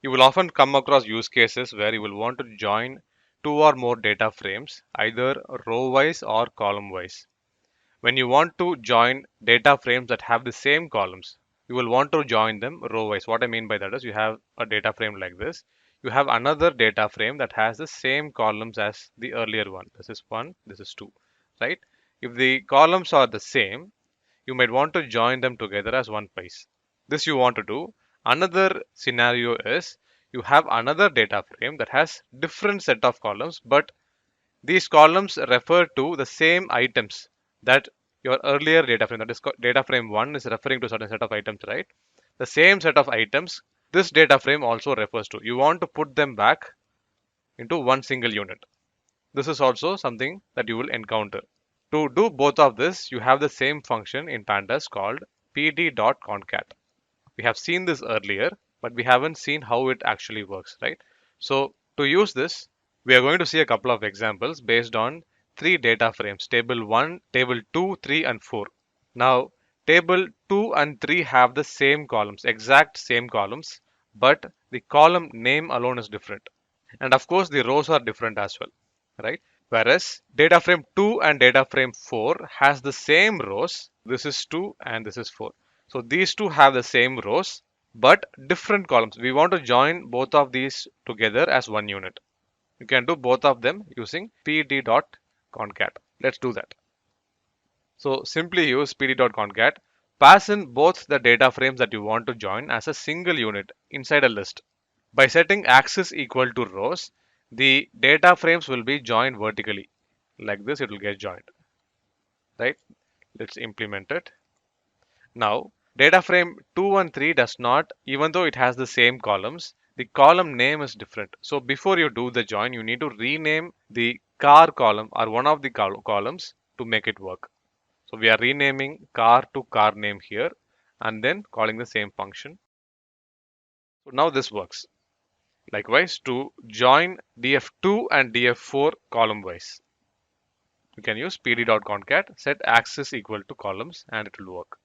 You will often come across use cases where you will want to join two or more data frames, either row wise or column wise. When you want to join data frames that have the same columns, you will want to join them row wise. What I mean by that is you have a data frame like this. You have another data frame that has the same columns as the earlier one. This is 1, this is 2, right? If the columns are the same, you might want to join them together as one piece. This you want to do. Another scenario is you have another data frame that has different set of columns, but these columns refer to the same items that your earlier data frame, that is data frame 1 is referring to a certain set of items, right? The same set of items this data frame also refers to. You want to put them back into one single unit. This is also something that you will encounter. To do both of this, you have the same function in Pandas called pd.concat. We have seen this earlier, but we haven't seen how it actually works, right? So to use this, we are going to see a couple of examples based on three data frames, table 1, table 2, 3, and 4. Now, table 2 and 3 have the same columns, exact same columns, but the column name alone is different. And of course, the rows are different as well, right? Whereas data frame 2 and data frame 4 has the same rows. This is 2 and this is 4. So these two have the same rows but different columns. We want to join both of these together as one unit. You can do both of them using pd.concat. Let's do that. So simply use pd.concat. Pass in both the data frames that you want to join as a single unit inside a list. By setting axis equal to rows, the data frames will be joined vertically. Like this, it will get joined, right? Let's implement it. Now, data frame 2 and 3 does not, even though it has the same columns, the column name is different. So before you do the join, you need to rename the car column or one of the columns to make it work. So we are renaming car to car name here and then calling the same function. So now this works. Likewise, to join df2 and df4 column wise, you can use pd.concat, set axis equal to columns, and it will work.